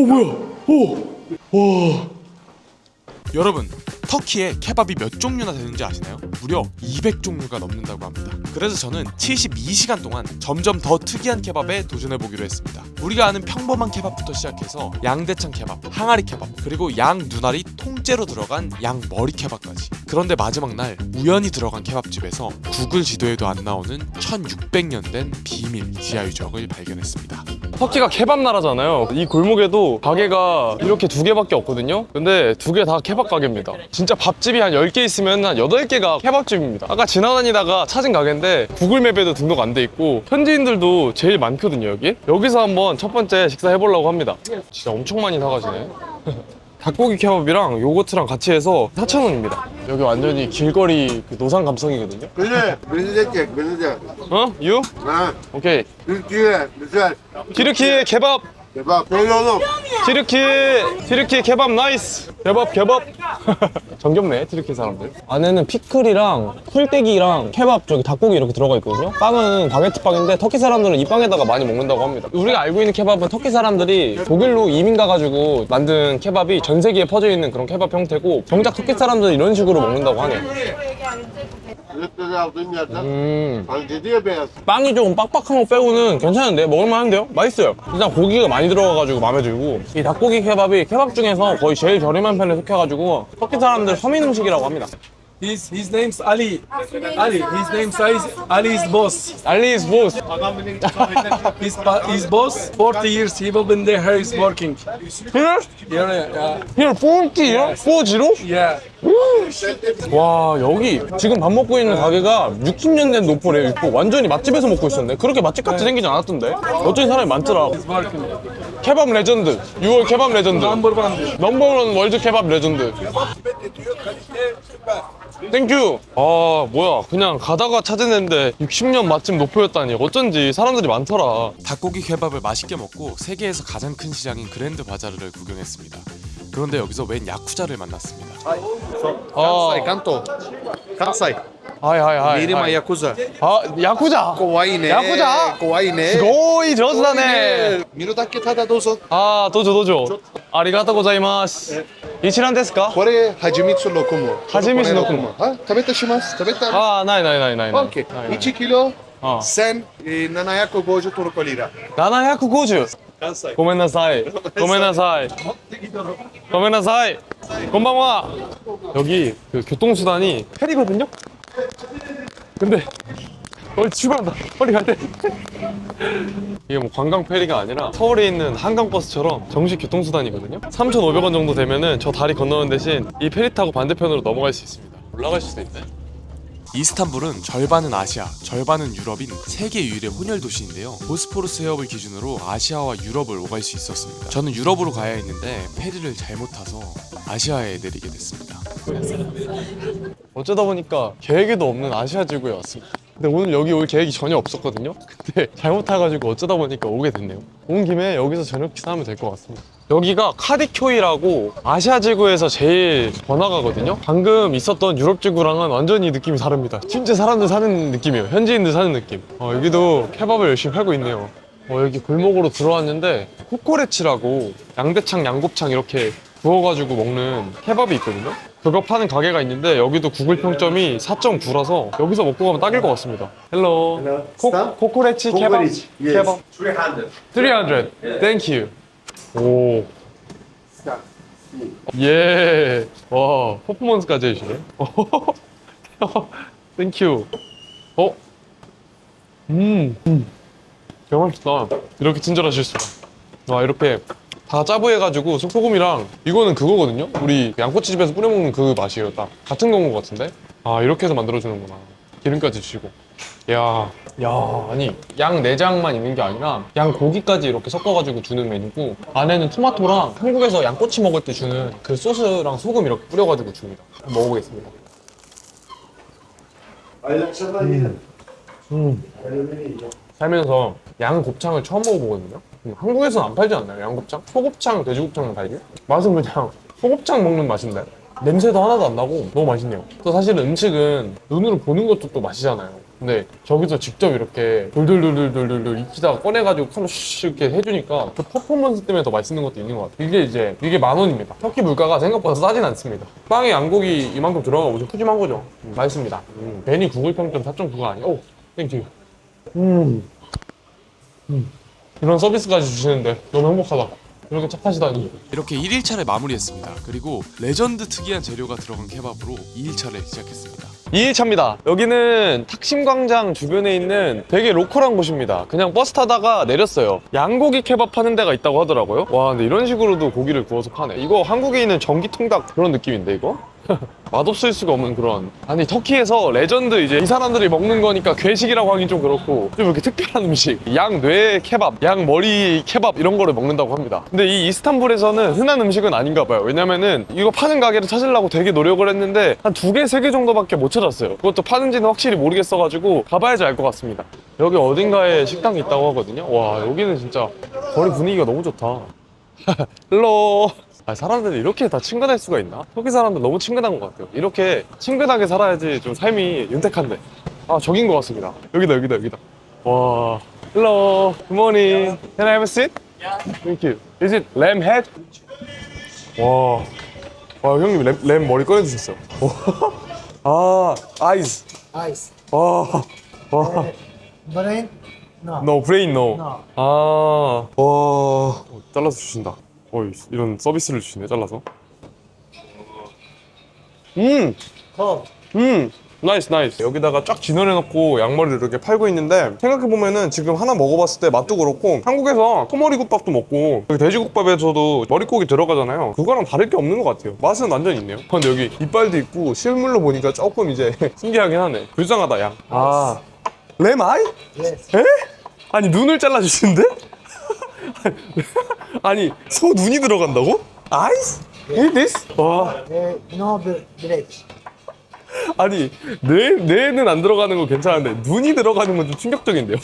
뭐야? 와. 여러분, 터키에 케밥이 몇 종류나 되는지 아시나요? 무려 200종류가 넘는다고 합니다. 그래서 저는 72시간 동안 점점 더 특이한 케밥에 도전해보기로 했습니다. 우리가 아는 평범한 케밥부터 시작해서 양대창 케밥, 항아리 케밥, 그리고 양 눈알이 통째로 들어간 양 머리 케밥까지. 그런데 마지막 날 우연히 들어간 케밥집에서 구글 지도에도 안 나오는 1600년 된 비밀 지하 유적을 발견했습니다. 터키가 케밥 나라잖아요. 이 골목에도 가게가 이렇게 2개밖에 없거든요. 근데 2개 다 케밥 가게입니다. 진짜 밥집이 한 10개 있으면 한 8개가 케밥집입니다. 아까 지나다니다가 찾은 가게인데 구글맵에도 등록 안 돼 있고 현지인들도 제일 많거든요. 여기서 한번 첫 번째 식사 해보려고 합니다. 진짜 엄청 많이 사가시네. 닭고기 케밥이랑 요거트랑 같이 해서 4,000원입니다. 여기 완전히 길거리 그 노상 감성이거든요. Güzel, beni de çek, beni de. 어? You? Ha, 오케이. Türkiye, güzel. 티르키 케밥. Kebap. Söyle oğlum. 티르키 케밥 나이스. 케밥. 정겹네 티르키 사람들. 안에는 피클이랑 풀떼기랑 케밥 저기 닭고기 이렇게 들어가 있거든요. 빵은 바게트 빵인데 터키 사람들은 이 빵에다가 많이 먹는다고 합니다. 우리가 알고 있는 케밥은 터키 사람들이 독일로 이민 가가지고 만든 케밥이 전 세계에 퍼져 있는 그런 케밥 형태고 정작 터키 사람들은 이런 식으로 먹는다고 하네요. Lütfen aldığım yerden. Hani dedi ya beyaz. 빵이 조금 빡빡한 거 빼고는 괜찮은데 먹을만한데요? 맛있어요. 일단 고기가 많이 들어가가지고 마음에 들고 이 닭고기 케밥이 케밥 중에서 거의 제일 저렴한 편에 속해가지고 터키 사람들 서민 음식이라고 합니다. His name's Ali. Ali. His name's Ali is boss. 알리스 보스. His boss. 40 years he will been there. He's working. Here? Yeah. Here 40요? 40? Yeah. 와 여기 지금 밥 먹고 있는 가게가 60년 된 노포래요. 있고 완전히 맛집에서 먹고 있었네. 그렇게 맛집같이 생기지 않았던데. 어쩐 사람이 많더라. He's working. 케밥 레전드. 6월 케밥 레전드. Number one. 넘버원 월드 케밥 레전드. 땡큐. 아 뭐야 그냥 가다가 찾아냈는데 60년 맛집 노포였다니 어쩐지 사람들이 많더라. 닭고기 케밥을 맛있게 먹고 세계에서 가장 큰 시장인 그랜드 바자르를 구경했습니다. 그런데 여기서 웬 야쿠자를 만났습니다. 아 Kanto. Kansai. 하이 Irima Yakuza. 아 야쿠자. Kowaine. 야쿠자. Kowaine. 스고이 조스다네. Minutaki tada dozo. 아 도조. 아리가또 고자이마스. 이치란 데스か? Kore Hajimitsu lokumu. Hajimitsu lokumu. Ha, tabeta shimasu. Tabeta. 아 나이. Okay. 1 kilo. 아. Sen nanayako goju Turko lira. 750. Kansai. ごめんなさい。ごめんなさい。ごめんなさい。こんばんは. 여기 그 교통수단이 페리거든요? 근데 출발한다. 빨리 갈 때. 이게 뭐 관광 페리가 아니라 서울에 있는 한강버스처럼 정식 교통수단이거든요? 3,500원 정도 되면은 저 다리 건너는 대신 이 페리 타고 반대편으로 넘어갈 수 있습니다. 올라갈 수도 있네. 이스탄불은 절반은 아시아, 절반은 유럽인 세계 유일의 혼혈 도시인데요. 보스포루스 해협을 기준으로 아시아와 유럽을 오갈 수 있었습니다. 저는 유럽으로 가야 했는데 페리를 잘못 타서 아시아에 내리게 됐습니다. 어쩌다 보니까 계획에도 없는 아시아 지구에 왔습니다. 근데 오늘 여기 올 계획이 전혀 없었거든요. 근데 잘못 타가지고 어쩌다 보니까 오게 됐네요. 온 김에 여기서 저녁 식사하면 될 것 같습니다. 여기가 카디쿄이라고 아시아 지구에서 제일 번화가거든요. 방금 있었던 유럽 지구랑은 완전히 느낌이 다릅니다. 진짜 사람들 사는 느낌이에요. 현지인들 사는 느낌. 여기도 케밥을 열심히 팔고 있네요. 여기 골목으로 들어왔는데 코코레치라고 양대창, 양곱창 이렇게 구워가지고 먹는 케밥이 있거든요. 그거 파는 가게가 있는데 여기도 구글 평점이 4.9라서 여기서 먹고 가면 딱일 것 같습니다. 헬로. 코코레치 케밥. Kokoreç, yes. 케밥. 300. Thank you. 오. 예. 와, 퍼포먼스까지 해주시네. 땡큐. 정말 맛있다. 이렇게 친절하실 수가. 와, 이렇게 다 짜부해가지고 소금이랑 이거는 그거거든요? 우리 양꼬치집에서 뿌려먹는 그 맛이에요. 딱 같은 건것 같은데? 아, 이렇게 해서 만들어주는구나. 기름까지 주시고. 야, 아니 양 내장만 있는 게 아니라 양 고기까지 이렇게 섞어가지고 주는 메뉴고 안에는 토마토랑 한국에서 양꼬치 먹을 때 주는 그 소스랑 소금 이렇게 뿌려가지고 줍니다. 한번 먹어보겠습니다. 살면서 양 곱창을 처음 먹어보거든요. 한국에서는 안 팔지 않나요? 양곱창? 소곱창, 돼지곱창은 팔지? 맛은 그냥 소곱창 먹는 맛인데 냄새도 하나도 안 나고 너무 맛있네요. 또 사실 음식은 눈으로 보는 것도 또 맛이잖아요. 근데 저기서 직접 이렇게 돌돌돌돌돌돌 익히다가 꺼내가지고 칼로 슉 이렇게 해주니까 그 퍼포먼스 때문에 더 맛있는 것도 있는 것 같아요. 이게 10,000원입니다. 터키 물가가 생각보다 싸진 않습니다. 빵에 양고기 이만큼 들어가고 좀 푸짐한 거죠. 맛있습니다. 괜히 구글 평점 4.9가 아니야. 오, 땡큐. 이런 서비스까지 주시는데 너무 행복하다. 이렇게 착하시다니. 이렇게 1일차를 마무리했습니다. 그리고 레전드 특이한 재료가 들어간 케밥으로 2일차를 시작했습니다. 2일차입니다. 여기는 탁심광장 주변에 있는 되게 로컬한 곳입니다. 그냥 버스 타다가 내렸어요. 양고기 케밥 파는 데가 있다고 하더라고요. 와, 근데 이런 식으로도 고기를 구워서 파네. 이거 한국에 있는 전기통닭 그런 느낌인데 이거? 맛없을 수가 없는 그런. 아니 터키에서 레전드 이제 이 사람들이 먹는 거니까 괴식이라고 하긴 좀 그렇고 좀 이렇게 특별한 음식, 양뇌 케밥, 양머리 케밥 이런 거를 먹는다고 합니다. 근데 이 이스탄불에서는 흔한 음식은 아닌가 봐요. 왜냐면은 이거 파는 가게를 찾으려고 되게 노력을 했는데 한 2개, 3개 정도밖에 못 찾았어요. 그것도 파는지는 확실히 모르겠어가지고 가봐야지 알 것 같습니다. 여기 어딘가에 식당이 있다고 하거든요. 와, 여기는 진짜 거리 분위기가 너무 좋다. 헬로. 아, 사람들이 이렇게 다 친근할 수가 있나? 터키 사람들 너무 친근한 것 같아요. 이렇게 친근하게 살아야지 좀 삶이 윤택한데. 아, 저긴 것 같습니다. 여기다. 와, hello, good morning. Can I have a seat? Yeah. Thank you. Is it lamb head? 와, 형님 램 머리 꺼내주셨어요. 아, eyes. Ice. 와. Brain? No. No, brain no. No. 아, 와, 잘라서 주신다. 이런 서비스를 주시네, 잘라서. 나이스. 여기다가 쫙 진열해놓고 양머리를 이렇게 팔고 있는데 생각해보면은 지금 하나 먹어봤을 때 맛도 그렇고 한국에서 소머리국밥도 먹고 여기 돼지국밥에서도 머릿고기 들어가잖아요. 그거랑 다를 게 없는 것 같아요. 맛은 완전 있네요. 근데 여기 이빨도 있고 실물로 보니까 조금 이제 신기하긴 하네. 불쌍하다, 양. 아, 램 아이? Yes. 에? 아니 눈을 잘라주시는데? 아니 소 눈이 들어간다고? 아이스? Eat this? 와, No break. 아니 뇌는 안 들어가는 거 괜찮은데 눈이 들어가는 건 좀 충격적인데요.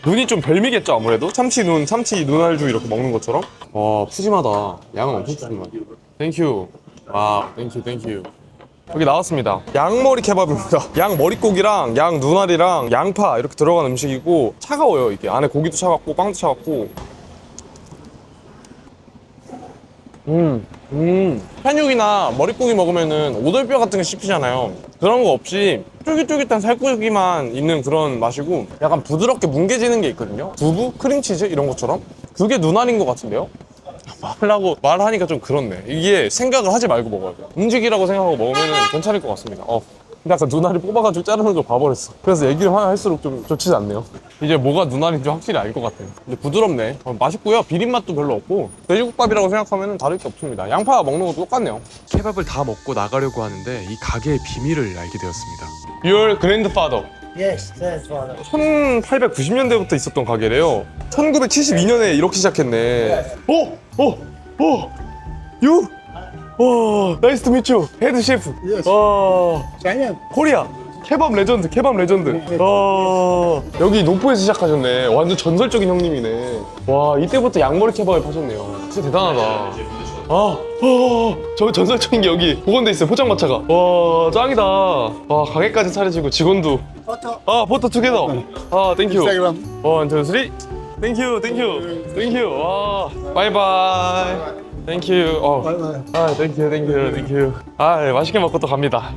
눈이 좀 별미겠죠 아무래도? 참치 눈알도 이렇게 먹는 것처럼. 와, 푸짐하다. 양은 엄청 푸짐하다. 땡큐. 와, 땡큐. 여기 나왔습니다. 양머리 케밥입니다. 양 머릿고기랑 양 눈알이랑 양파 이렇게 들어간 음식이고 차가워요. 이게 안에 고기도 차갑고 빵도 차갑고. 한육이나 머릿고기 먹으면은 오돌뼈 같은 게 씹히잖아요. 그런 거 없이 쫄깃쫄깃한 살코기만 있는 그런 맛이고 약간 부드럽게 뭉개지는 게 있거든요. 두부, 크림치즈 이런 것처럼. 그게 눈알인 것 같은데요? 말하니까 좀 그렇네. 이게 생각을 하지 말고 먹어야 돼요. 음식이라고 생각하고 먹으면 괜찮을 것 같습니다. 근데 아까 눈알이 뽑아가지고 자르는 걸 봐버렸어. 그래서 얘기를 할수록 좀 좋지 않네요. 이제 뭐가 눈알인지 확실히 알 것 같아요. 근데 부드럽네. 맛있고요. 비린맛도 별로 없고 돼지국밥이라고 생각하면 다를 게 없습니다. 양파 먹는 것도 똑같네요. 케밥을 다 먹고 나가려고 하는데 이 가게의 비밀을 알게 되었습니다. Your grandfather. Yes, that's what. 1890년대부터 있었던 가게래요. 1972년에 이렇게 시작했네. You? 와, 나이스 투 미츠. 헤드 셰프. Yes. 와, China. 코리아. 케밥 레전드. 와, 여기 노포에서 시작하셨네. 완전 전설적인 형님이네. 와, 이때부터 양머리 케밥을 파셨네요. 진짜 대단하다. 저 전설적인 게 여기 복원돼 있어요. 포장마차가. 와, 짱이다. 와, 가게까지 차리시고 직원도. Photo. 포토 투게더. 땡큐. Instagram. 1, 2, 3. 땡큐. 와, 바이바이. 땡큐. 땡큐. 네, 맛있게 먹고 또 갑니다.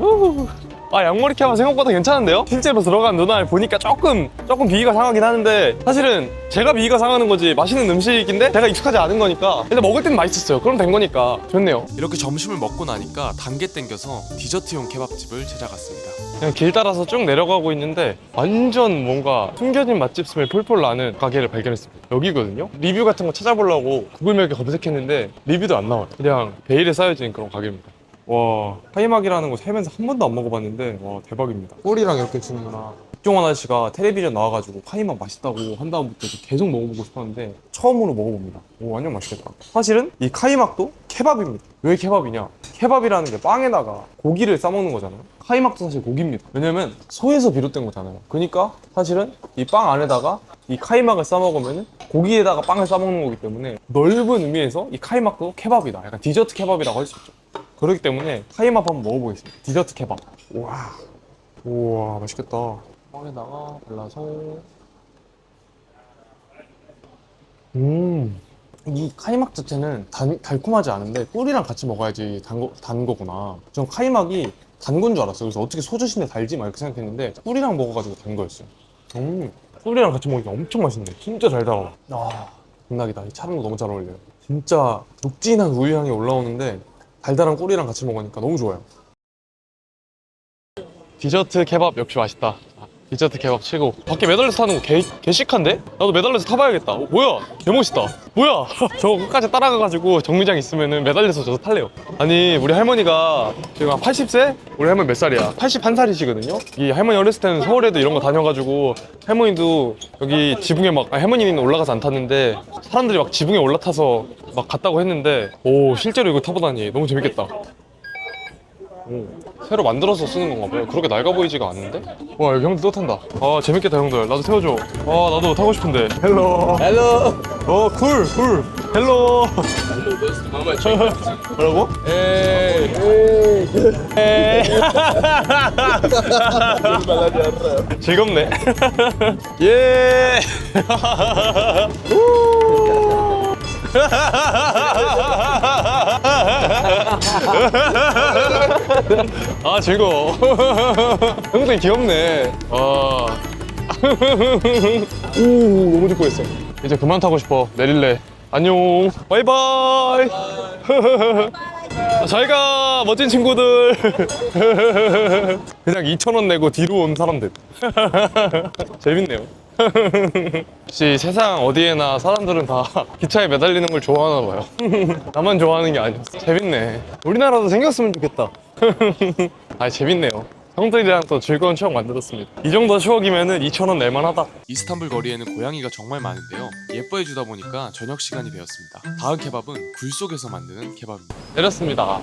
양머리 케밥 생각보다 괜찮은데요? 실제로 들어간 눈알 보니까 조금 비위가 상하긴 하는데 사실은 제가 비위가 상하는 거지 맛있는 음식인데 제가 익숙하지 않은 거니까 일단 먹을 때는 맛있었어요. 그럼 된 거니까 좋네요. 이렇게 점심을 먹고 나니까 단계 땡겨서 디저트용 케밥집을 찾아갔습니다. 그냥 길 따라서 쭉 내려가고 있는데 완전 뭔가 숨겨진 맛집 스멜 폴폴 나는 가게를 발견했습니다. 여기거든요. 리뷰 같은 거 찾아보려고 구글맵에 검색했는데 리뷰도 안 나와요. 그냥 베일에 쌓여진 그런 가게입니다. 와, 카이막이라는 거 살면서 한 번도 안 먹어봤는데 와, 대박입니다. 꿀이랑 이렇게 주는구나. 국종원 아저씨가 텔레비전 나와가지고 카이막 맛있다고 한 다음부터 계속 먹어보고 싶었는데 처음으로 먹어봅니다. 오, 완전 맛있겠다. 사실은 이 카이막도 케밥입니다. 왜 케밥이냐? 케밥이라는 게 빵에다가 고기를 싸먹는 거잖아요. 카이막도 사실 고기입니다. 왜냐면 소에서 비롯된 거잖아요. 그러니까 사실은 이 빵 안에다가 이 카이막을 싸먹으면 고기에다가 빵을 싸먹는 거기 때문에 넓은 의미에서 이 카이막도 케밥이다. 약간 디저트 케밥이라고 할 수 있죠. 그렇기 때문에 카이막 한번 먹어보겠습니다. 디저트 케밥. 우와, 맛있겠다. 빵에다가 발라서. 이 카이막 자체는 달콤하지 않은데 꿀이랑 같이 먹어야지 단 거구나. 전 카이막이 단 건 줄 알았어요. 그래서 어떻게 소주신데 달지? 막 이렇게 생각했는데 꿀이랑 먹어가지고 단 거였어요. 꿀이랑 같이 먹으니까 엄청 맛있네. 진짜 달달하고. 극락이다. 이 차랑도 너무 잘 어울려요. 진짜 녹진한 우유 향이 올라오는데 달달한 꿀이랑 같이 먹으니까 너무 좋아요. 디저트 케밥 역시 맛있다. 디저트 케밥 최고. 밖에 매달려서 타는 거 개 시크한데? 나도 매달려서 타봐야겠다. 뭐야? 개 멋있다. 뭐야? 저거 끝까지 따라가가지고 정류장 있으면은 매달려서 저도 탈래요. 아니 우리 할머니가 지금 한 80세? 우리 할머니 몇 살이야? 81살이시거든요? 이 할머니 어렸을 때는 서울에도 이런 거 다녀가지고 할머니도 여기 지붕에 막 할머니는 올라가서 안 탔는데 사람들이 막 지붕에 올라타서 막 갔다고 했는데 오 실제로 이거 타보다니 너무 재밌겠다. 새로 만들어서 쓰는 건가 봐요. 그렇게 낡아 보이지가 않는데? 와 여기 형들 또 탄다. 아 재밌겠다 형들. 나도 태워줘. 아 나도 타고 싶은데. 헬로 헬로 쿨 헬로 뭐라고? 에이 즐겁네. 예 아 즐거워. 형들 귀엽네. 와. 오 너무 듣고 있어. 이제 그만 타고 싶어. 내릴래. 안녕. 바이바이. 잘가 멋진 친구들. 그냥 2,000원 내고 뒤로 온 사람들. 재밌네요. 역시 세상 어디에나 사람들은 다 기차에 매달리는 걸 좋아하나 봐요. 나만 좋아하는 게 아니었어. 재밌네. 우리나라도 생겼으면 좋겠다. 아 재밌네요. 형들이랑 또 즐거운 추억 만들었습니다. 이 정도 추억이면은 2,000원 낼만하다. 이스탄불 거리에는 고양이가 정말 많은데요. 예뻐해주다 보니까 저녁 시간이 되었습니다. 다음 케밥은 굴 속에서 만드는 케밥입니다. 내렸습니다.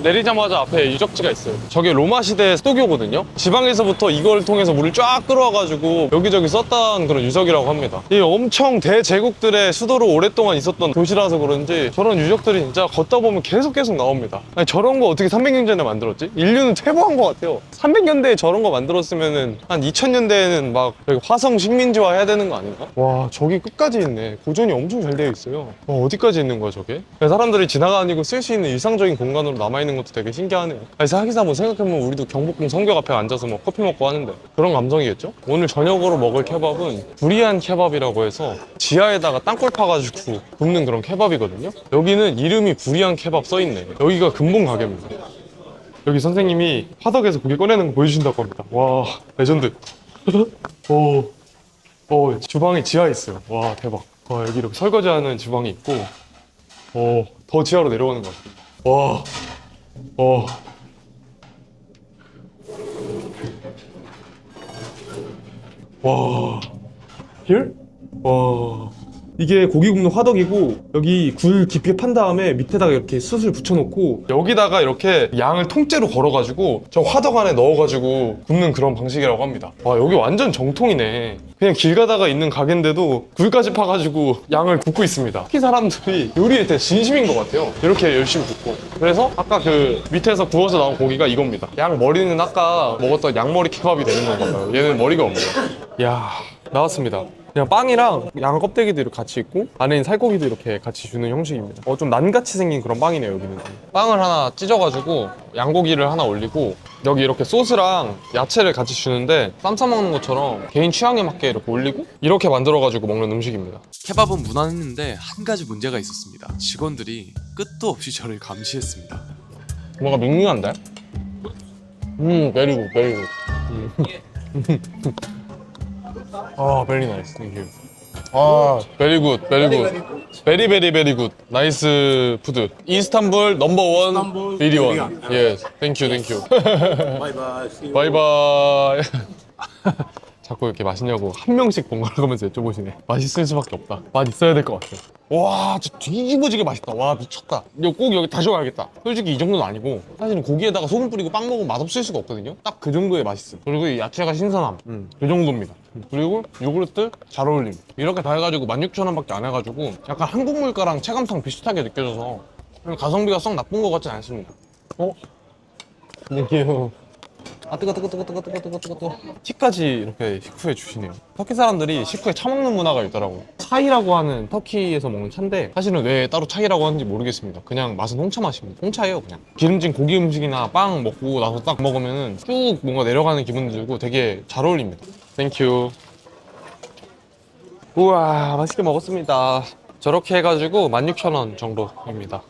내리자마자 앞에 유적지가 있어요. 저게 로마 시대 수도교거든요. 지방에서부터 이걸 통해서 물을 쫙 끌어와가지고 여기저기 썼던 그런 유적이라고 합니다. 이 엄청 대제국들의 수도로 오랫동안 있었던 도시라서 그런지 저런 유적들이 진짜 걷다 보면 계속 나옵니다. 아니, 저런 거 어떻게 300년 전에 만들었지? 인류는 퇴보한 것 같아요. 300년대에 저런 거 만들었으면은 한 2000년대에는 막 여기 화성 식민지화 해야 되는 거 아닌가? 와 저기 끝까지 있네. 고전이 엄청 잘 되어 있어요. 어디까지 있는 거야 저게? 사람들이 지나다니고 쓸 수 있는 일상적인 공간으로 남아있는 것도 되게 신기하네요. 사기사 뭐 생각해보면 우리도 경복궁 성벽 앞에 앉아서 뭐 커피 먹고 하는데 그런 감성이겠죠? 오늘 저녁으로 먹을 케밥은 두리안 케밥이라고 해서 지하에다가 땅굴 파가지고 굽는 그런 케밥이거든요. 여기는 이름이 두리안 케밥 써있네. 여기가 근본 가게입니다. 여기 선생님이 화덕에서 고기 꺼내는 거 보여주신다고 합니다. 와 레전드. 주방이 지하에 있어요. 와 대박. 와 여기 이렇게 설거지하는 주방이 있고 더 지하로 내려가는 것 같아요. 와. Here? 와. 이게 고기 굽는 화덕이고 여기 굴 깊게 판 다음에 밑에다가 이렇게 숯을 붙여놓고 여기다가 이렇게 양을 통째로 걸어가지고 저 화덕 안에 넣어가지고 굽는 그런 방식이라고 합니다. 와 여기 완전 정통이네. 그냥 길 가다가 있는 가게인데도 굴까지 파가지고 양을 굽고 있습니다. 특히 사람들이 요리에 되게 진심인 것 같아요. 이렇게 열심히 굽고. 그래서 아까 그 밑에서 구워서 나온 고기가 이겁니다. 양 머리는 아까 먹었던 양머리 케밥이 되는 건가요? 얘는 머리가 없네요. 이야 나왔습니다. 그냥 빵이랑 양 껍데기도 이렇게 같이 있고 안에 있는 살코기도 이렇게 같이 주는 형식입니다. 좀 난같이 생긴 그런 빵이네요 여기는. 빵을 하나 찢어가지고 양고기를 하나 올리고 여기 이렇게 소스랑 야채를 같이 주는데 쌈 싸먹는 것처럼 개인 취향에 맞게 이렇게 올리고 이렇게 만들어가지고 먹는 음식입니다. 케밥은 무난했는데 한 가지 문제가 있었습니다. 직원들이 끝도 없이 저를 감시했습니다. 뭔가 밍밍한데? 베리굿 베리 나이스 땡큐. 베리굿 베리 굿 나이스 푸드. 이스탄불 넘버원 비리원. 예 땡큐 바이바이. 자꾸 이렇게 맛있냐고 한 명씩 번갈아 가면서 여쭤보시네. 맛있을 수밖에 없다. 맛 있어야 될 것 같아. 와 진짜 뒤집어지게 맛있다. 와 미쳤다. 이거 꼭 여기 다시 와야겠다. 솔직히 이 정도는 아니고 사실은 고기에다가 소금 뿌리고 빵 먹으면 맛없을 수가 없거든요. 딱 그 정도의 맛있음. 그리고 이 야채가 신선함. 그 정도입니다. 그리고 요구르트 잘 어울림. 이렇게 다 해가지고 16,000원밖에 안 해가지고 약간 한국 물가랑 체감상 비슷하게 느껴져서 가성비가 썩 나쁜 것 같진 않습니다. 땡큐. 아 뜨거. 티까지 이렇게 식후에 주시네요. 터키 사람들이 식후에 차 먹는 문화가 있더라고요. 차이라고 하는 터키에서 먹는 차인데 사실은 왜 따로 차이라고 하는지 모르겠습니다. 그냥 맛은 홍차 맛입니다. 홍차예요 그냥. 기름진 고기 음식이나 빵 먹고 나서 딱 먹으면은 쭉 뭔가 내려가는 기분 들고 되게 잘 어울립니다. 땡큐. 우와 맛있게 먹었습니다. 저렇게 해가지고 16,000원 정도입니다.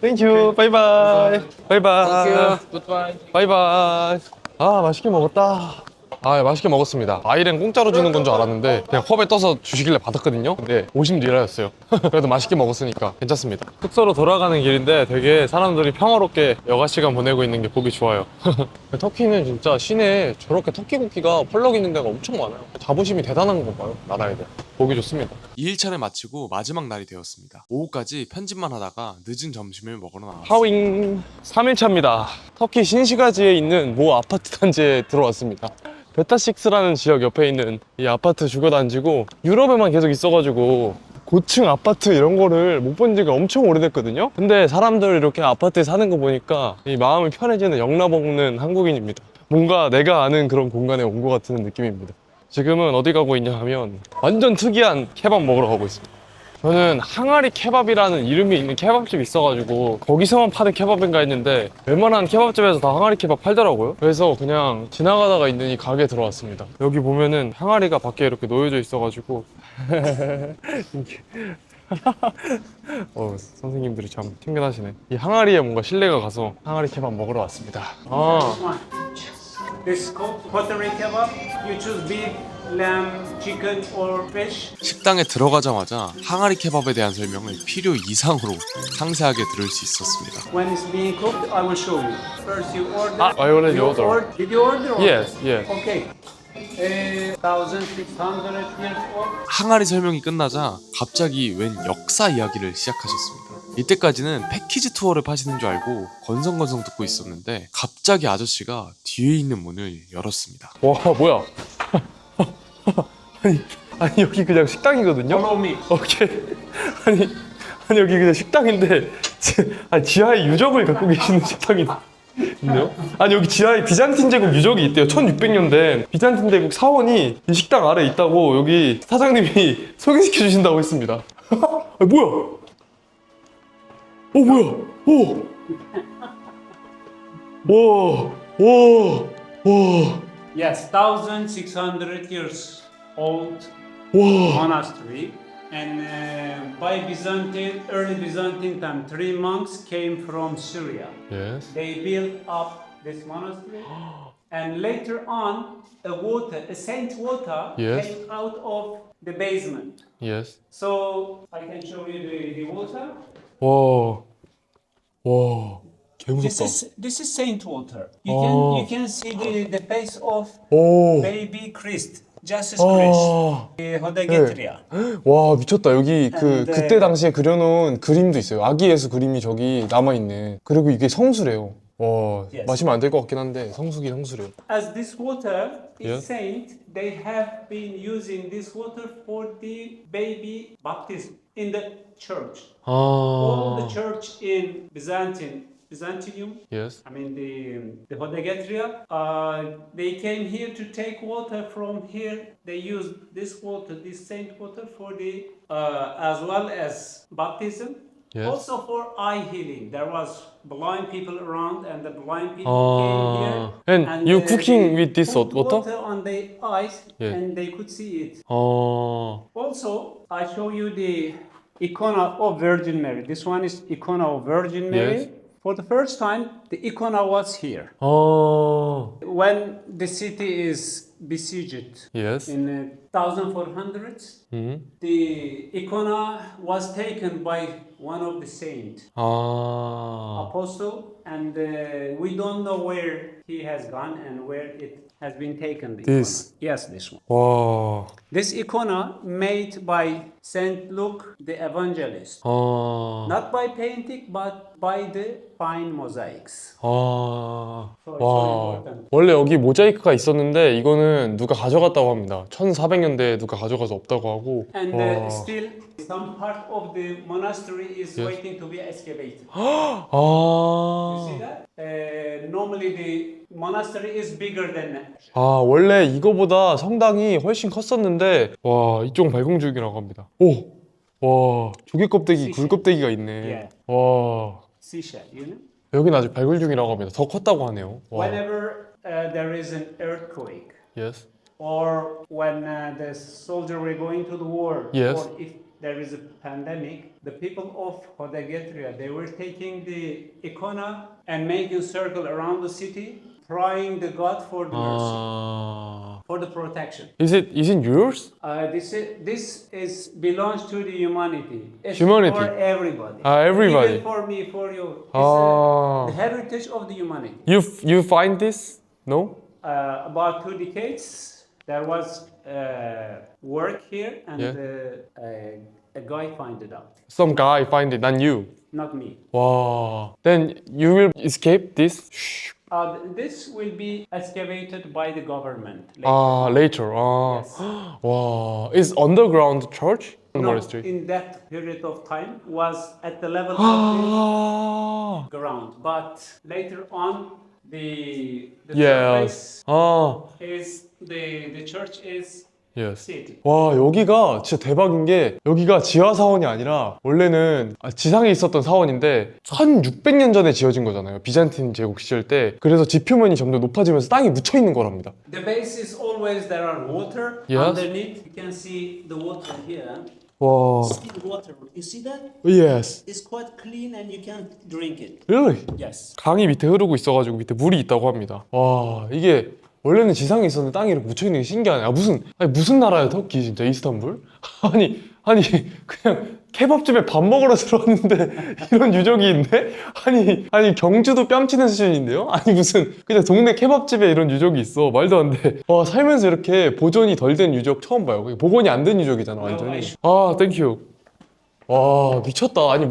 땡큐 바이바이. 바이바이. Goodbye. 바이바이. 아 맛있게 먹었다. 아 맛있게 먹었습니다. 아이랑 공짜로 주는 건 줄 알았는데 그냥 컵에 떠서 주시길래 받았거든요. 근데 50리라였어요. 그래도 맛있게 먹었으니까 괜찮습니다. 숙소로 돌아가는 길인데 되게 사람들이 평화롭게 여가 시간 보내고 있는 게 보기 좋아요. 터키는 진짜 시내에 저렇게 터키 국기가 펄럭 있는 데가 엄청 많아요. 자부심이 대단한 거 봐요 나라에 대해. 보기 좋습니다. 2일차를 마치고 마지막 날이 되었습니다. 오후까지 편집만 하다가 늦은 점심을 먹으러 나왔어요. 하윙 3일차입니다. 터키 신시가지에 있는 모 아파트 단지에 들어왔습니다. 베타식스라는 지역 옆에 있는 이 아파트 주거단지고 유럽에만 계속 있어가지고 고층 아파트 이런 거를 못 본 지가 엄청 오래됐거든요. 근데 사람들 이렇게 아파트에 사는 거 보니까 이 마음이 편해지는 영락 없는 한국인입니다. 뭔가 내가 아는 그런 공간에 온 것 같은 느낌입니다. 지금은 어디 가고 있냐 하면 완전 특이한 케밥 먹으러 가고 있습니다. 저는 항아리 케밥이라는 이름이 있는 케밥집이 있어가지고 거기서만 파는 케밥인가 했는데 웬만한 케밥집에서 다 항아리 케밥 팔더라고요. 그래서 그냥 지나가다가 있는 이 가게에 들어왔습니다. 여기 보면은 항아리가 밖에 이렇게 놓여져 있어가지고 선생님들이 참 친근하시네. 이 항아리에 뭔가 신뢰가 가서 항아리 케밥 먹으러 왔습니다. This is called pottery kebab. You choose beef, lamb, chicken, or fish. 식당에 들어가자마자 항아리 케밥에 대한 설명을 필요 이상으로 상세하게 들을 수 있었습니다. When it's being cooked, I will show you. First, you order. I already You ordered. Did you order? or- Yes, yes. Okay. 1,600 years old. 항아리 설명이 끝나자 갑자기 웬 역사 이야기를 시작하셨습니다. 이때까지는 패키지 투어를 파시는 줄 알고 건성건성 듣고 있었는데 갑자기 아저씨가 뒤에 있는 문을 열었습니다. 와 뭐야? 아니 여기 그냥 식당이거든요. Follow me. 오케이. 아니 여기 그냥 식당인데 지하에 유적을 갖고 계시는 식당이 있네요. 아니 여기 지하에 비잔틴 제국 유적이 있대요. 1600년 된 비잔틴 제국 사원이 이 식당 아래 있다고 여기 사장님이 소개시켜 주신다고 했습니다. 아 뭐야? 뭐야? 와. Yes, 1,600 years old 와. monastery. And by early Byzantine time, 3 monks came from Syria. Yes. They built up this monastery, and later on, a saint water Yes. came out of the basement. Yes. So I can show you the water. 와. 개무섭다. This is saint water. Oh. You can see the face of 오. baby Christ, Jesus Christ, 아. the Hodegetria. 와 미쳤다. 여기 And, 그때 당시에 그려놓은 그림도 있어요. 아기 예수 그림이 저기 남아있네. 그리고 이게 성수래요. 와 Yes. 마시면 안 될 것 같긴 한데 성수긴 성수래요. As this water is Yes. saint, they have been using this water for the baby baptism in the church. All the church in Byzantium, Yes. I mean the Hodegetria, they came here to take water from here. They used this water, this saint water, for the as well as baptism. Yes. Also for eye healing. There was blind people around, and the blind people came here. And you cooking with this put water? water on their eyes, Yeah. and they could see it. 어. Also, I show you the icona of Virgin Mary. This one is icona of Virgin Mary. Yes. For the first time, the icona was here. 어. When the city is besieged Yes. in 1400s, the icona was taken by one of the saint 아. apostle, and we don't know where he has gone and where it has been taken. the This? icona. Yes, this one. 와. This icona made by Saint Luke the Evangelist, 아. not by painting but by the fine mosaics. 아. So it's very 와. important. 원래 여기 모자이크가 있었는데 이거는 누가 가져갔다고 합니다. 1400년대에 누가 가져가서 없다고 하고. And 와. still some part of the monastery is Yes. waiting to be excavated. You see 아, that? Normally the monastery is bigger than that. 아 원래 이거보다 성당이 훨씬 컸었는데 와 이쪽은 발공죽이라고 합니다. 오, 와 조개 껍데기, 굴 껍데기가 있네. Yeah. 와 Seashell, you know? 여긴 아직 발굴중이라고 합니다. 더 컸다고 하네요. 와. Whenever there is an earthquake, Yes. or when the soldier were going to the war, Yes. or if there is a pandemic, the people of Hodegetria, they were taking the icona and making circle around the city, praying the God for the mercy, 아. for the protection. Is it yours? This is belongs to the humanity. It's Humanity. for everybody. Everybody. Even for me, for you. It's Ah. the heritage of the humanity. You find this? No? About 2 decades, there was work here, and Yeah. a guy find it out, Some guy find it, not you. not me. 와. Then you will escape this? This will be excavated by the government. later. 아, later. 아. Yes. 와. Is underground church? No, Monastery. in that period of time was at the level of 아. the ground, but later on the Yes. surface 아. is the church is Yes. city. 와 여기가 진짜 대박인 게 여기가 지하 사원이 아니라 원래는 지상에 있었던 사원인데 1600년 전에 지어진 거잖아요. 비잔틴 제국 시절 때. 그래서 지표면이 점점 높아지면서 땅이 묻혀 있는 거랍니다. The base is always there are water Yes. underneath. You can see the water here. 와. Still water. You see that? Yes. It's quite clean and you can drink it. Really? Yes. 강이 밑에 흐르고 있어가지고 밑에 물이 있다고 합니다. 와 이게 원래는 지상에 있었는데 땅이 이렇게 묻혀 있는 게 신기하네. 무슨 나라야 터키 진짜 이스탄불? 아니 그냥 케밥집에 밥 먹으러 들어왔는데 이런 유적이 있네? 아니 경주도 뺨치는 수준인데요? 아니 무슨 그냥 동네 케밥집에 이런 유적이 있어. 말도 안 돼. 와 살면서 이렇게 보존이 덜 된 유적 처음 봐요. 복원이 안 된 유적이잖아 완전히. 아 땡큐. 와 미쳤다. 아니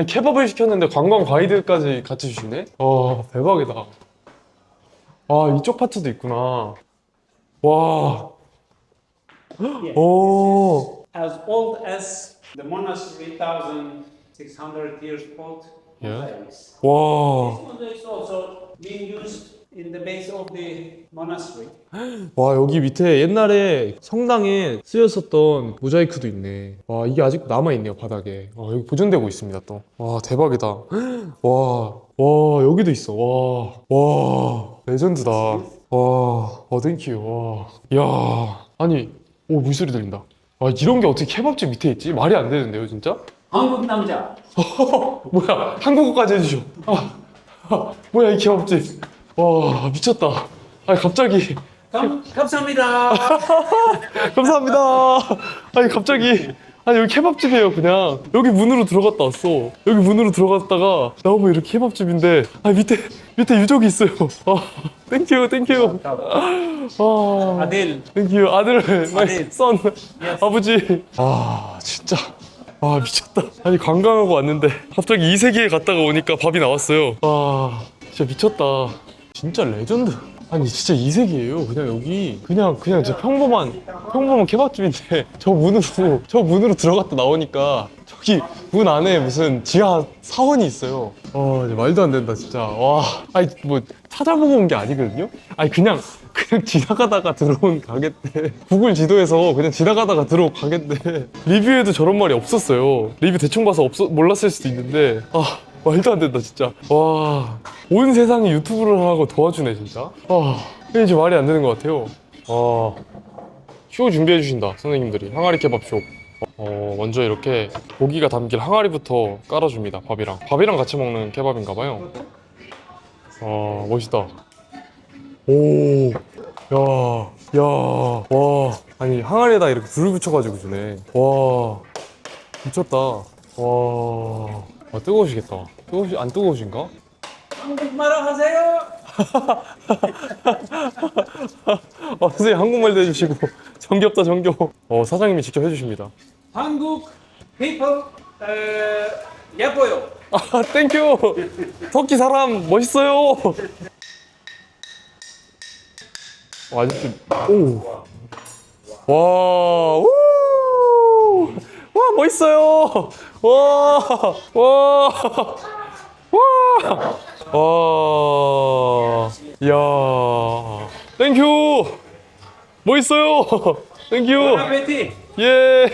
케밥을 시켰는데 관광 가이드까지 같이 주시네? 와 대박이다. 아 이쪽 파트도 있구나. 와. Yes. 오. As old as the monastery, 1,600 years old. Yeah. mosaics. 와. This mosaics also being used in the base of the monastery. 와 여기 밑에 옛날에 성당에 쓰였었던 모자이크도 있네. 와 이게 아직도 남아있네요 바닥에. 와 여기 보존되고 있습니다 또. 와 대박이다. 와 여기도 있어. 와 레전드다. 와 땡큐. 와 야 아니 오 물소리 들린다. 와 이런 게 어떻게 케밥집 밑에 있지? 말이 안 되는데요 진짜? 한국 남자. 뭐야 한국어까지 해주셔. 뭐야 이 케밥집. 와 미쳤다. 아니 갑자기 감사합니다. 감사합니다. 아니 갑자기 여기 케밥집이에요 그냥. 여기 문으로 들어갔다 왔어. 여기 문으로 들어갔다가 나오면 이렇게 케밥집인데 밑에 유적이 있어요. 땡큐 아들. 땡큐 아들 마이 선 아버지. 진짜 미쳤다. 아니 관광하고 왔는데 갑자기 이 세계에 갔다가 오니까 밥이 나왔어요. 진짜 미쳤다. 진짜 레전드. 아니 진짜 이 세계예요. 그냥 여기 그냥 진짜 평범한 케밥집인데 저 문으로 들어갔다 나오니까 저기 문 안에 무슨 지하 사원이 있어요. 이제 말도 안 된다 진짜. 뭐 찾아보고 온 게 아니거든요. 그냥 지나가다가 들어온 가게인데 구글 지도에서 그냥 지나가다가 들어온 가게인데 리뷰에도 저런 말이 없었어요. 리뷰 대충 봐서 몰랐을 수도 있는데 말도 안 된다 진짜. 온 세상이 유튜브를 하고 도와주네 진짜. 이게 이제 말이 안 되는 것 같아요. 쇼 준비해 주신다 선생님들이. 항아리 케밥 쇼. 먼저 이렇게 고기가 담길 항아리부터 깔아줍니다. 밥이랑 같이 먹는 케밥인가 봐요. 멋있다. 와. 아니 항아리에다 이렇게 불을 붙여가지고 주네. 와 미쳤다. 뜨거우시겠다. 안 뜨거우신가? 한국말 하세요. 선생님 한국말도 해주시고 정겹다 정겨. 사장님이 직접 해주십니다. 한국 people 예뻐요. 땡큐. 터키 사람 멋있어요. 아직도 와, 우! 와, 멋있어요. 와, 와, 와, 와, 이야, 땡큐. 멋있어요. 땡큐. 예.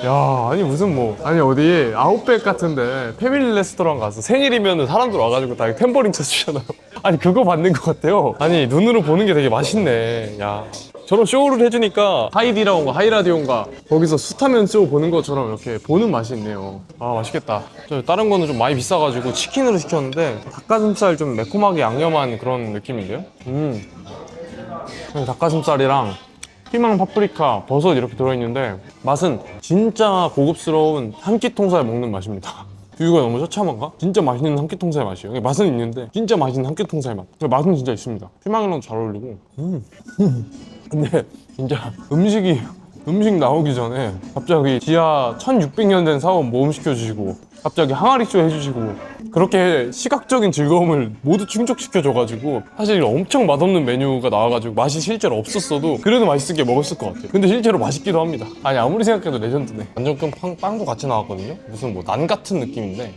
야, 아니 무슨 뭐 아니 어디 아웃백 같은데 패밀리 레스토랑 가서 생일이면은 사람들 와가지고 다 탬버린 쳐주잖아요. 아니 그거 받는 것 같아요. 아니 눈으로 보는 게 되게 맛있네. 야, 저런 쇼를 해주니까 하이디라온가 하이라디온가 거기서 숱하면 쇼 보는 것처럼 이렇게 보는 맛이 있네요. 아, 맛있겠다. 저 다른 거는 좀 많이 비싸가지고 치킨으로 시켰는데 닭가슴살 좀 매콤하게 양념한 그런 느낌인데요. 닭가슴살이랑 피망, 파프리카, 버섯 이렇게 들어있는데 맛은 진짜 고급스러운 한 끼 통살 먹는 맛입니다. 비유가 너무 처참한가? 진짜 맛있는 한 끼 통살 맛이에요. 맛은 있는데 진짜 맛있는 한 끼 통살 맛. 맛은 진짜 있습니다. 피망이랑도 잘 어울리고. 근데 진짜 음식 나오기 전에 갑자기 지하 1600년 된 사원 모험 시켜주시고 갑자기 항아리쇼 해주시고 그렇게 시각적인 즐거움을 모두 충족시켜줘가지고 사실 엄청 맛없는 메뉴가 나와가지고 맛이 실제로 없었어도 그래도 맛있게 먹었을 것 같아요. 근데 실제로 맛있기도 합니다. 아니 아무리 생각해도 레전드네. 완전 큰 빵도 같이 나왔거든요. 무슨 뭐 난 같은 느낌인데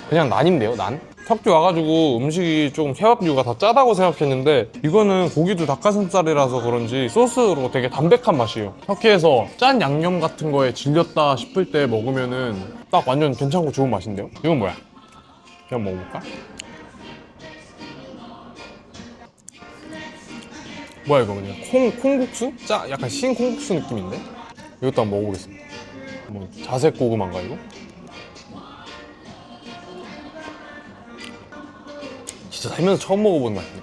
그냥 난인데요, 난? 석주 와가지고 음식이 좀 케밥류가 다 짜다고 생각했는데 이거는 고기도 닭가슴살이라서 그런지 소스로 되게 담백한 맛이에요. 터키에서 짠 양념 같은 거에 질렸다 싶을 때 먹으면은 딱 완전 괜찮고 좋은 맛인데요? 이건 뭐야? 그냥 먹어볼까? 뭐야 이거 그냥 콩국수? 약간 신 콩국수 느낌인데? 이것도 한번 먹어보겠습니다. 뭐 자색 고구마인가 이거? 진짜 살면서 처음 먹어보는 맛이에요.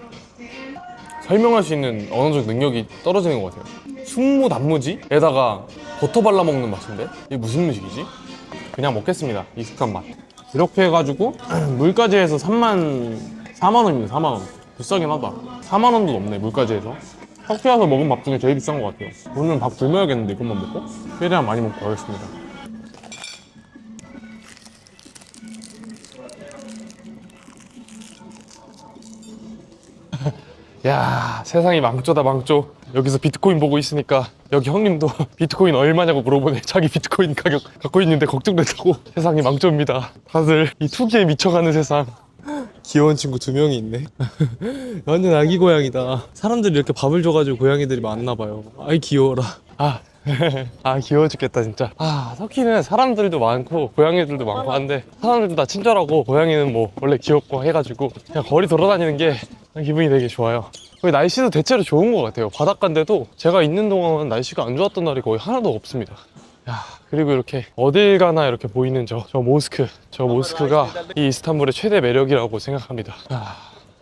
설명할 수 있는 언어적 능력이 떨어지는 것 같아요. 순무 단무지에다가 버터 발라 먹는 맛인데? 이게 무슨 음식이지? 그냥 먹겠습니다. 익숙한 맛. 이렇게 해가지고 물까지 해서 4만원입니다. 4만원. 비싸긴 하다. 4만원도 넘네, 물까지 해서. 터키 와서 먹은 밥 중에 제일 비싼 것 같아요. 오늘은 밥 굶어야겠는데 이것만 먹고? 최대한 많이 먹고 가겠습니다. 야, 세상이 망조다 망조. 여기서 비트코인 보고 있으니까 여기 형님도 비트코인 얼마냐고 물어보네. 자기 비트코인 가격 갖고 있는데 걱정된다고. 세상이 망조입니다. 다들 이 투기에 미쳐가는 세상. 귀여운 친구 2명이 있네. 완전 아기 고양이다. 사람들이 이렇게 밥을 줘가지고 고양이들이 많나봐요. 아이 귀여워라. 아 귀여워 죽겠다 진짜. 터키는 사람들도 많고 고양이들도 많고 한데 사람들도 다 친절하고 고양이는 뭐 원래 귀엽고 해가지고 그냥 거리 돌아다니는 게 기분이 되게 좋아요. 거기 날씨도 대체로 좋은 것 같아요. 바닷가인데도 제가 있는 동안은 날씨가 안 좋았던 날이 거의 하나도 없습니다. 야, 그리고 이렇게 어딜 가나 이렇게 보이는 저 모스크가 이 이스탄불의 최대 매력이라고 생각합니다.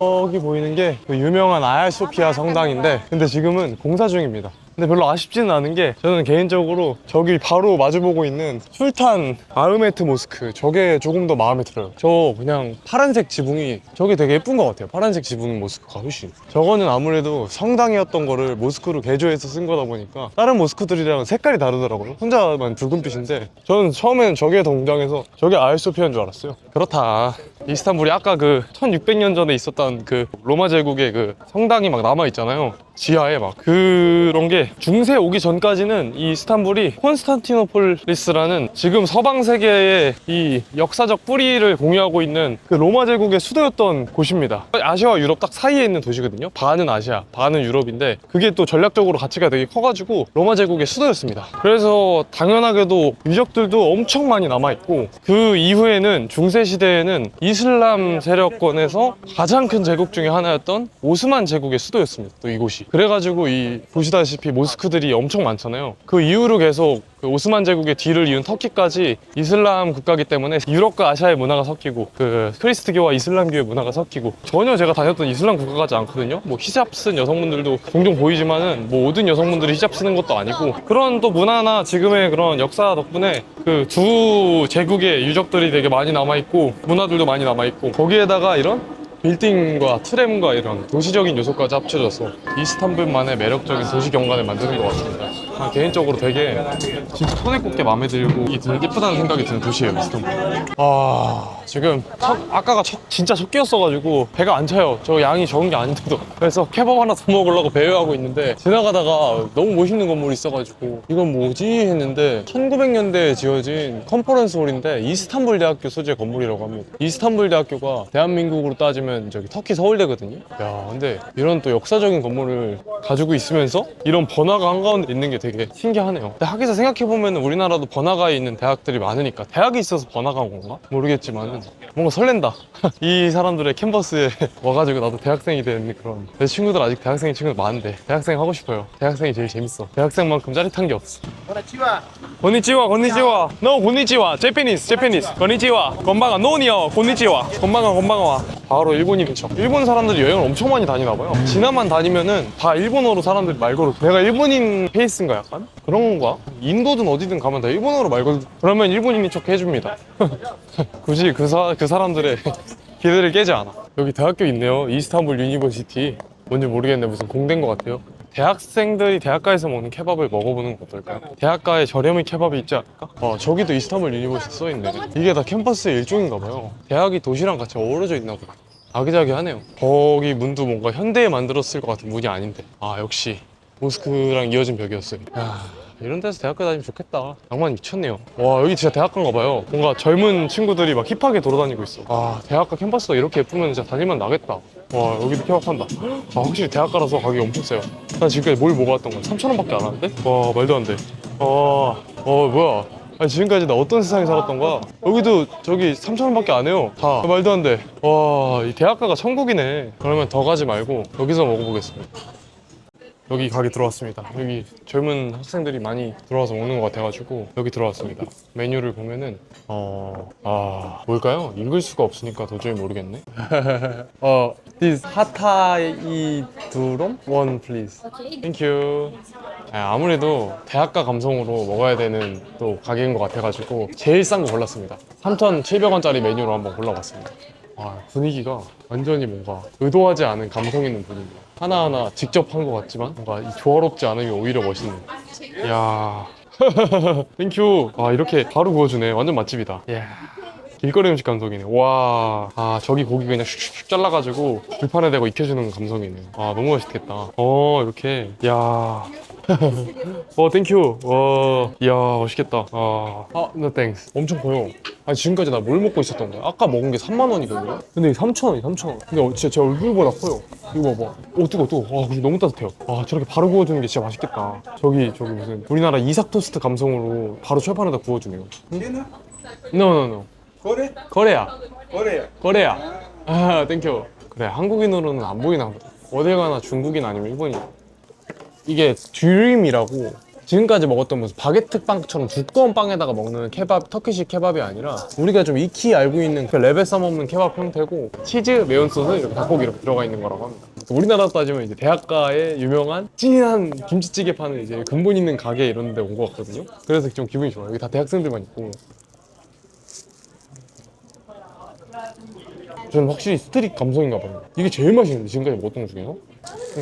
여기 보이는 게 그 유명한 아야소피아 성당인데 근데 지금은 공사 중입니다. 근데 별로 아쉽지는 않은 게 저는 개인적으로 저기 바로 마주보고 있는 술탄 아흐메트 모스크, 저게 조금 더 마음에 들어요. 저 그냥 파란색 지붕이 저게 되게 예쁜 것 같아요. 파란색 지붕 모스크가 훨씬. 저거는 아무래도 성당이었던 거를 모스크로 개조해서 쓴 거다 보니까 다른 모스크들이랑 색깔이 다르더라고요. 혼자만 붉은빛인데 저는 처음에는 저게 더 웅장해서 저게 아야소피아인 줄 알았어요. 그렇다. 이스탄불이 아까 그 1600년 전에 있었던 그 로마 제국의 그 성당이 막 남아있잖아요. 지하에 막 그런 게 중세 오기 전까지는 이 이스탄불이 콘스탄티노폴리스라는 지금 서방 세계의 이 역사적 뿌리를 공유하고 있는 그 로마 제국의 수도였던 곳입니다. 아시아와 유럽 딱 사이에 있는 도시거든요. 반은 아시아, 반은 유럽인데 그게 또 전략적으로 가치가 되게 커가지고 로마 제국의 수도였습니다. 그래서 당연하게도 유적들도 엄청 많이 남아있고 그 이후에는 중세 시대에는 이슬람 세력권에서 가장 큰 제국 중에 하나였던 오스만 제국의 수도였습니다. 또 이곳이. 그래가지고 이 보시다시피 모스크들이 엄청 많잖아요. 그 이후로 계속 그 오스만 제국의 뒤를 이은 터키까지 이슬람 국가이기 때문에 유럽과 아시아의 문화가 섞이고 그 크리스트교와 이슬람교의 문화가 섞이고 전혀 제가 다녔던 이슬람 국가 같지 않거든요. 뭐 히잡 쓴 여성분들도 종종 보이지만은 뭐 모든 여성분들이 히잡 쓰는 것도 아니고 그런 또 문화나 지금의 그런 역사 덕분에 그 두 제국의 유적들이 되게 많이 남아있고 문화들도 많이 남아있고 거기에다가 이런 빌딩과 트램과 이런 도시적인 요소까지 합쳐져서 이스탄불만의 매력적인 도시 경관을 만드는 것 같습니다. 개인적으로 되게 진짜 손에 꼽게 마음에 들고 예쁘다는 생각이 드는 도시예요, 이스탄불. 지금 아까가 진짜 첫 끼였어가지고 배가 안 차요. 저 양이 적은 게 아닌데도. 그래서 케밥 하나 더 먹으려고 배회하고 있는데 지나가다가 너무 멋있는 건물이 있어가지고 이건 뭐지 했는데 1900년대에 지어진 컨퍼런스 홀인데 이스탄불 대학교 소재 건물이라고 합니다. 이스탄불 대학교가 대한민국으로 따지면 저기 터키 서울대거든요. 야, 근데 이런 또 역사적인 건물을 가지고 있으면서 이런 번화가 한가운데 있는 게 되게 신기하네요. 근데 학에서 생각해보면 우리나라도 번화가에 있는 대학들이 많으니까 대학이 있어서 번화가인 건가? 모르겠지만 뭔가 설렌다. 이 사람들의 캔버스에 와가지고 나도 대학생이 된 그런. 내 친구들 아직 대학생인 친구들 많은데 대학생 하고 싶어요. 대학생이 제일 재밌어. 대학생만큼 짜릿한 게 없어. 건니치와 건니치와 no 건니치와 제페니스 건니치와 건방아 노니어 건니치와 건방아 바로 일본인 척. 일본 사람들이 여행을 엄청 많이 다니나 봐요. 지나만 다니면은 다 일본어로 사람들이 말 걸어. 내가 일본인 페이스인가 약간? 그런 건가? 인도든 어디든 가면 다 일본어로 말 걸어. 그러면 일본인인 척 해줍니다. 굳이 그 사람들의 기대를 깨지 않아. 여기 대학교 있네요. 이스탄불 유니버시티. 뭔지 모르겠는데 무슨 공대인 것 같아요. 대학생들이 대학가에서 먹는 케밥을 먹어보는 건 어떨까요? 대학가에 저렴이 케밥이 있지 않을까? 저기도 이스탄불 유니버시티 써있네. 이게 다 캠퍼스의 일종인가 봐요. 대학이 도시랑 같이 어우러져 있나 보다. 아기자기하네요. 거기 문도 뭔가 현대에 만들었을 것 같은 문이 아닌데. 역시 모스크랑 이어진 벽이었어요. 이런 데서 대학교 다니면 좋겠다. 낭만 미쳤네요. 와, 여기 진짜 대학가인가 봐요. 뭔가 젊은 친구들이 막 힙하게 돌아다니고 있어. 대학가 캠퍼스가 이렇게 예쁘면 진짜 다닐만 나겠다. 와, 여기도 케밥 판다. 확실히 대학가라서 가격이 엄청 세요. 난 지금까지 뭘 먹어왔던 거야? 3,000원밖에 안 하는데? 와, 말도 안 돼. 뭐야. 아니, 지금까지 나 어떤 세상에 살았던 거야? 여기도 저기 3,000원밖에 안 해요. 다. 말도 안 돼. 와, 이 대학가가 천국이네. 그러면 더 가지 말고 여기서 먹어보겠습니다. 여기 가게 들어왔습니다. 여기 젊은 학생들이 많이 들어와서 먹는 것 같아가지고 여기 들어왔습니다. 메뉴를 보면은 뭘까요? 읽을 수가 없으니까 도저히 모르겠네. This 핫타이 두롬? One please. Thank you. 아무래도 대학가 감성으로 먹어야 되는 또 가게인 것 같아가지고 제일 싼 거 골랐습니다. 3,700원짜리 메뉴로 한번 골라봤습니다. 분위기가 완전히 뭔가 의도하지 않은 감성 있는 분위기야. 하나하나 직접 한 것 같지만 뭔가 이 조화롭지 않음이 오히려 멋있는. 이야. 땡큐. 이렇게 바로 구워주네. 완전 맛집이다. 이야. 길거리 음식 감성이네. 와. 저기 고기 그냥 슉슉 잘라가지고 불판에 대고 익혀주는 감성이네. 너무 맛있겠다. 이렇게. 이야. 땡큐. 이야, 맛있겠다. no thanks. 엄청 커요. 지금까지 나 뭘 먹고 있었던 거야? 아까 먹은 게 3만원이거든요? 근데 이게 3,000원이 3,000원. 근데 진짜 제 얼굴보다 커요. 이거 봐봐. 뜨거워. 너무 따뜻해요. 저렇게 바로 구워주는 게 진짜 맛있겠다. 저기 무슨 우리나라 이삭 토스트 감성으로 바로 철판에다 구워주네요. No. 코레아. 땡큐. 그래, 한국인으로는 안 보이나 보다. 어딜 가나 중국인 아니면 일본인. 이게 듀림이라고 지금까지 먹었던 무슨 바게트 빵처럼 두꺼운 빵에다가 먹는 케밥, 터키식 케밥이 아니라 우리가 좀 익히 알고 있는 그 랩에 싸먹는 케밥 형태고 치즈, 매운 소스, 이렇게 닭고기 이렇게 들어가 있는 거라고 합니다. 우리나라 따지면 이제 대학가에 유명한 찐한 김치찌개 파는 이제 근본 있는 가게 이런 데 온 것 같거든요. 그래서 좀 기분이 좋아요. 여기 다 대학생들만 있고. 저는 확실히 스트릿 감성인가 봐요. 이게 제일 맛있는데 지금까지 먹었던 것 중에서.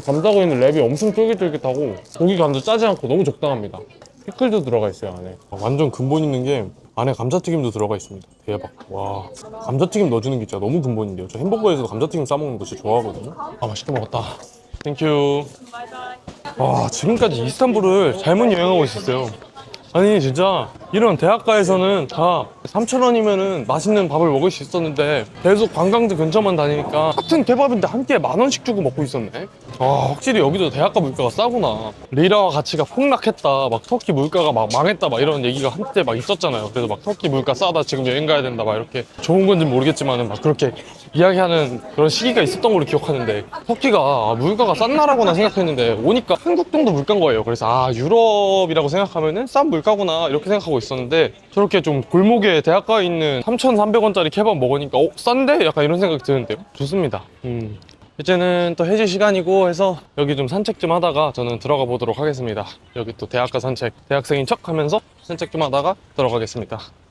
감싸고 있는 랩이 엄청 쫄깃쫄깃하고 고기 간도 짜지 않고 너무 적당합니다. 피클도 들어가 있어요 안에. 완전 근본 있는 게 안에 감자튀김도 들어가 있습니다. 대박. 와, 감자튀김 넣어주는 게 진짜 너무 근본인데요. 저 햄버거에서도 감자튀김 싸먹는 거 진짜 좋아하거든요. 맛있게 먹었다. 땡큐. 지금까지 이스탄불을 잘못 여행하고 있었어요. 아니 진짜 이런 대학가에서는 다 3,000원이면은 맛있는 밥을 먹을 수 있었는데 계속 관광지 근처만 다니니까 같은 케밥인데 한 끼에 10,000원씩 주고 먹고 있었네. 확실히 여기도 대학가 물가가 싸구나. 리라와 가치가 폭락했다, 막 터키 물가가 막 망했다, 막 이런 얘기가 한때 막 있었잖아요. 그래서 막 터키 물가 싸다, 지금 여행 가야 된다, 막 이렇게. 좋은 건지 모르겠지만은 막 그렇게 이야기하는 그런 시기가 있었던 걸로 기억하는데 터키가 물가가 싼 나라구나 생각했는데 오니까 한국 정도 물가인 거예요. 그래서 유럽이라고 생각하면은 싼 물가구나 이렇게 생각하고 있었는데 저렇게 좀 골목에 대학가에 있는 3,300원짜리 케밥 먹으니까 싼데? 약간 이런 생각이 드는데요. 좋습니다. 이제는 또 해질 시간이고 해서 여기 좀 산책 좀 하다가 저는 들어가 보도록 하겠습니다. 여기 또 대학가 산책, 대학생인 척 하면서 산책 좀 하다가 들어가겠습니다.